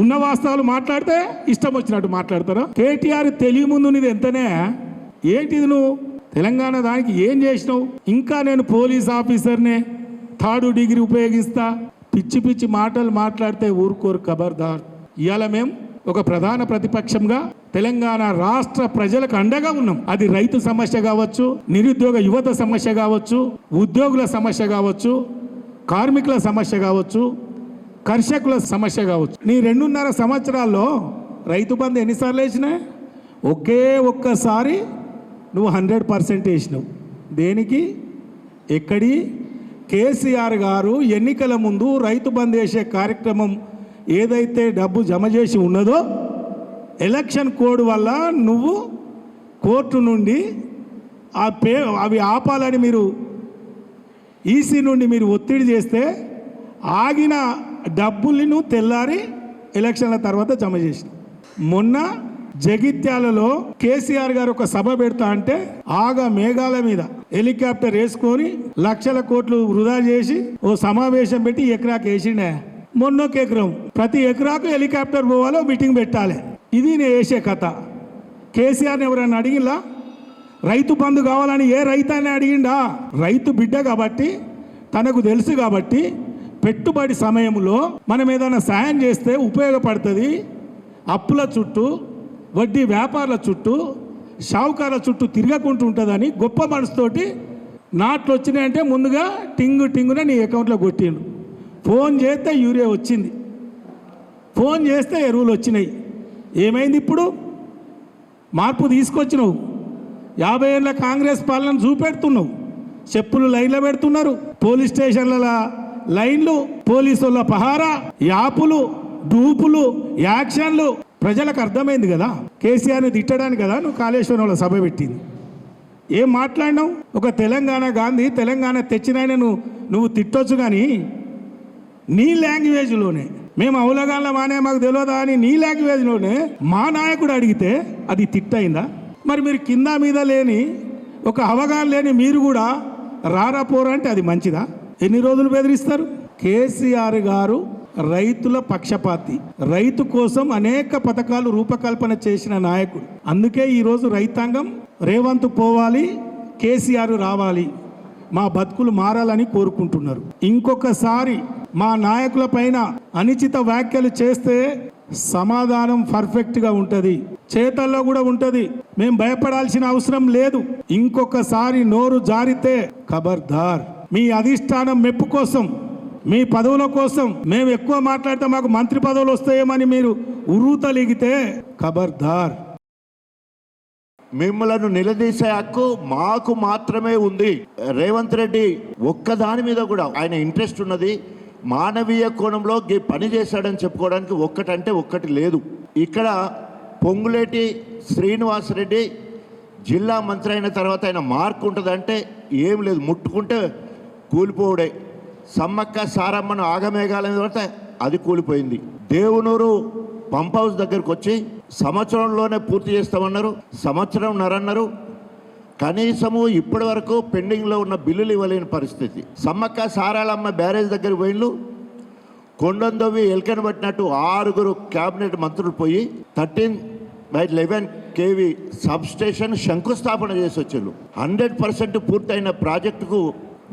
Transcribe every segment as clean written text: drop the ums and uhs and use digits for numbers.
ఉన్న వాస్తవాలు మాట్లాడితే ఇష్టం వచ్చినట్టు మాట్లాడతారు. కేటీఆర్ తెలివి ముందు నీది ఎంతనే, ఏంటిది నువ్వు తెలంగాణ దానికి ఏం చేసినావు? ఇంకా నేను పోలీస్ ఆఫీసర్నే, 3rd డిగ్రీ ఉపయోగిస్తా, పిచ్చి పిచ్చి మాటలు మాట్లాడితే ఊరుకోరు, ఖబర్దార్. ఇవాళ మేము ఒక ప్రధాన ప్రతిపక్షంగా తెలంగాణ రాష్ట్ర ప్రజలకు అండగా ఉన్నాం. అది రైతు సమస్య కావచ్చు, నిరుద్యోగ యువత సమస్య కావచ్చు, ఉద్యోగుల సమస్య కావచ్చు, కార్మికుల సమస్య కావచ్చు, కర్షకుల సమస్య కావచ్చు. నీ 2.5 సంవత్సరాల్లో రైతు బంధు ఎన్నిసార్లు వేసినా? ఒక్కసారి నువ్వు 100% వేసినావు. దేనికి? ఎక్కడి? కేసీఆర్ గారు ఎన్నికల ముందు రైతు బంధు వేసే కార్యక్రమం ఏదైతే డబ్బు జమ చేసి ఉన్నదో, ఎలక్షన్ కోడ్ వల్ల నువ్వు కోర్టు నుండి అవి ఆపాలని మీరు ఈసీ నుండి మీరు ఒత్తిడి చేస్తే ఆగిన డబ్బుల్ని నువ్వు తెల్లారి ఎలక్షన్ల తర్వాత జమ చేసినావు. మొన్న జగిత్యాలలో కేసీఆర్ గారు ఒక సభ పెడతా అంటే ఆగా మేఘాల మీద హెలికాప్టర్ వేసుకొని లక్షల కోట్లు వృధా చేసి ఓ సమావేశం పెట్టి ఎకరాకు వేసిండే. మొన్నొక ఎకరం, ప్రతి ఎకరాకు హెలికాప్టర్ పోవాలో మీటింగ్ పెట్టాలి. ఇది నేను వేసే కథ. కేసీఆర్ని ఎవరైనా అడిగిందా? రైతు బంధు కావాలని ఏ రైతాన్ని అడిగిండా? రైతు బిడ్డ కాబట్టి, తనకు తెలుసు కాబట్టి, పెట్టుబడి సమయంలో మనం ఏదైనా సాయం చేస్తే ఉపయోగపడుతుంది. అప్పుల చుట్టూ, వడ్డీ వ్యాపారుల చుట్టూ, షావుకారుల చుట్టూ తిరగకుంటూ ఉంటుందని గొప్ప మనసుతోటి నాట్లు వచ్చినాయంటే ముందుగా టింగున నీ అకౌంట్లో కొట్టిండు. ఫోన్ చేస్తే యూరియా వచ్చింది, ఫోన్ చేస్తే ఎరువులు వచ్చినాయి. ఏమైంది? ఇప్పుడు మార్పు తీసుకొచ్చినావు. 50 ఏళ్ళ కాంగ్రెస్ పాలన చూపెడుతున్నావు. చెప్పులు లైన్లో పెడుతున్నారు, పోలీస్ స్టేషన్ల లైన్లు, పోలీసుల పహారా, యాపులు, డూపులు, యాక్షన్లు. ప్రజలకు అర్థమైంది కదా కేసీఆర్ని తిట్టడానికి కదా నువ్వు కాళేశ్వరంలో సభ పెట్టింది. ఏం మాట్లాడినావు? ఒక తెలంగాణ గాంధీ, తెలంగాణ తెచ్చినాయన నువ్వు తిట్టొచ్చు, కానీ నీ లాంగ్వేజ్లోనే మేము అవలగాళ్ళ మానే మాకు తెలియదా అని నీ లాంగ్వేజ్లోనే మా నాయకుడు అడిగితే అది తిట్టయిందా? మరి మీరు కింద మీద లేని ఒక అవగాహన లేని మీరు కూడా రారా పోరా అంటే అది మంచిదా? ఎన్ని రోజులు బెదిరిస్తారు? కేసీఆర్ గారు రైతుల పక్షపాతి, రైతు కోసం అనేక పథకాలు రూపకల్పన చేసిన నాయకుడు. అందుకే ఈరోజు రైతాంగం రేవంత్ పోవాలి, కేసీఆర్ రావాలి, మా బతుకులు మారాలని కోరుకుంటున్నారు. ఇంకొకసారి మా నాయకుల పైన అనుచిత వ్యాఖ్యలు చేస్తే సమాధానం పర్ఫెక్ట్గా ఉంటుంది, చేతల్లో కూడా ఉంటుంది. మేము భయపడాల్సిన అవసరం లేదు. ఇంకొకసారి నోరు జారితే ఖబర్దార్. మీ అధిష్టానం మెప్పు కోసం, మీ పదవుల కోసం మేము ఎక్కువ మాట్లాడితే మాకు మంత్రి పదవులు వస్తాయేమని మీరు ఉర్రూతలిగితే ఖబర్దార్. మిమ్మలను నిలదీసే హక్కు మాకు మాత్రమే ఉంది. రేవంత్ రెడ్డి ఒక్కదాని మీద కూడా ఆయన ఇంట్రెస్ట్ ఉన్నది. మానవీయ కోణంలో పని చేశాడని చెప్పుకోవడానికి ఒక్కటంటే ఒక్కటి లేదు. ఇక్కడ పొంగులేటి శ్రీనివాసరెడ్డి జిల్లా మంత్రి అయిన తర్వాత ఆయన మార్కు ఉంటుందంటే ఏం లేదు, ముట్టుకుంటే కూలిపోవడే. సమ్మక్క సారమ్మను ఆగమేఘాల తర్వాత అది కూలిపోయింది. దేవునూరు పంప్ హౌస్ దగ్గరకు వచ్చి సంవత్సరంలోనే పూర్తి చేస్తామన్నారు, సంవత్సరంన్నరన్నారు. కనీసము ఇప్పటి వరకు పెండింగ్లో ఉన్న బిల్లులు ఇవ్వలేని పరిస్థితి. సమ్మక్క సారాలమ్మ బ్యారేజ్ దగ్గర పోయిళ్ళు, కొండందోవి ఎల్కెను పట్టినట్టు 6 క్యాబినెట్ మంత్రులు పోయి 13/11 kV సబ్స్టేషన్ శంకుస్థాపన చేసి వచ్చారు. 100% పూర్తయిన ప్రాజెక్టుకు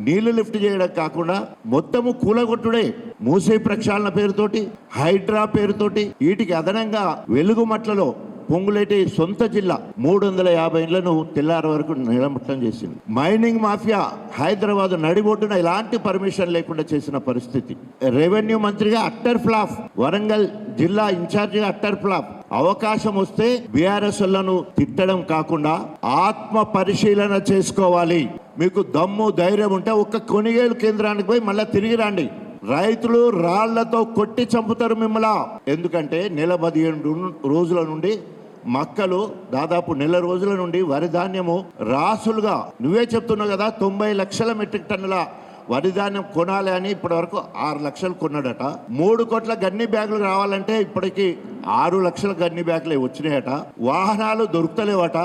నీళ్లు లిఫ్ట్ చేయడం కాకుండా మొత్తము కూలగొట్టుడే. మూసీ ప్రక్షాళన పేరుతోటి, హైడ్రా పేరుతోటి, వీటికి అదనంగా వెలుగుమట్లలో పొంగులేటి సొంత జిల్లా 350 ఇళ్లను తెల్లారి వరకు నిలమట్టం చేసింది. మైనింగ్ మాఫియా హైదరాబాద్ నడిబొడ్డున ఎలాంటి పర్మిషన్ లేకుండా చేసిన పరిస్థితి. రెవెన్యూ మంత్రిగా అట్టర్ ఫ్లాప్, వరంగల్ జిల్లా ఇన్ఛార్జిగా అట్టర్ ఫ్లాప్. అవకాశం వస్తే బీఆర్ఎస్లను తిట్టడం కాకుండా ఆత్మ పరిశీలన చేసుకోవాలి. మీకు దమ్ము ధైర్యం ఉంటే ఒక్క కొనుగోలు కేంద్రానికి పోయి మళ్ళీ తిరిగి రండి. రైతులు రాళ్లతో కొట్టి చంపుతారు మిమ్మల్ని. ఎందుకంటే 15 రోజుల నుండి మక్కలు, దాదాపు 1 రోజుల నుండి వరి ధాన్యము రాసులుగా, నువ్వే చెప్తున్నావు కదా 90 లక్షల మెట్రిక్ టన్నుల వరి ధాన్యం కొనాలి అని ఇప్పటి వరకు 6 లక్షలు కొన్నాడట. 3 కోట్ల గన్ని బ్యాగులు రావాలంటే ఇప్పటికి 6 లక్షల గన్ని బ్యాగులు వచ్చినాయట. వాహనాలు దొరుకుతలేవట,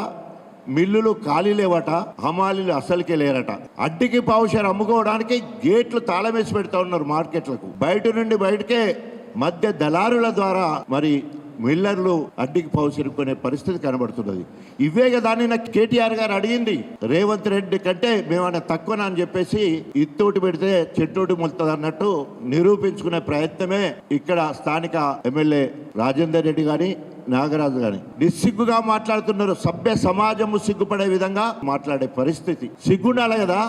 మిల్లులు ఖాళీ లేవట, హమాలీలు అసలుకే లేరట. అడ్డికి పావుషారు అమ్ముకోవడానికి గేట్లు తాళం వేసి పెడతా ఉన్నారు మార్కెట్లకు. బయట నుండి బయటకే మధ్య దళారుల ద్వారా మరి మిల్లర్లు అడ్డికి పౌసిరుకునే పరిస్థితి కనబడుతున్నది. ఇవే కదా నిన్న కేటీఆర్ గారు అడిగింది. రేవంత్ రెడ్డి కంటే మేమన్నా తక్కువనా అని చెప్పేసి ఇత్తోటి పెడితే చెట్టోటి మొలుతుంది అన్నట్టు నిరూపించుకునే ప్రయత్నమే ఇక్కడ స్థానిక ఎమ్మెల్యే రాజేందర్ రెడ్డి గాని నాగరాజు గాని నిస్సిగ్గుగా మాట్లాడుతున్నారు. సభ్య సమాజము సిగ్గుపడే విధంగా మాట్లాడే పరిస్థితి. సిగ్గుండాలి కదా,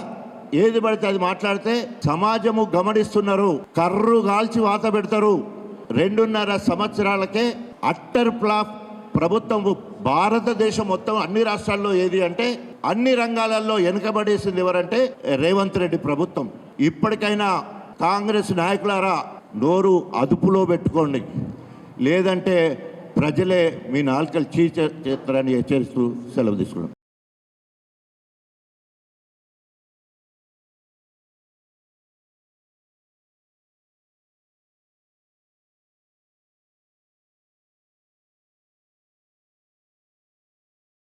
ఏది పడితే అది మాట్లాడితే సమాజము గమనిస్తున్నారు. కర్రు కాల్చి వాత పెడతారు. 2.5 సంవత్సరాలకే అట్టర్ ఫ్లాప్ ప్రభుత్వం. భారతదేశం మొత్తం అన్ని రాష్ట్రాల్లో ఏది అంటే అన్ని రంగాలలో వెనుకబడేసింది ఎవరంటే రేవంత్ రెడ్డి ప్రభుత్వం. ఇప్పటికైనా కాంగ్రెస్ నాయకులారా నోరు అదుపులో పెట్టుకోండి, లేదంటే ప్రజలే మీ నాలుకలు చీచేస్తారని హెచ్చరిస్తూ సెలవు తీసుకున్నాం.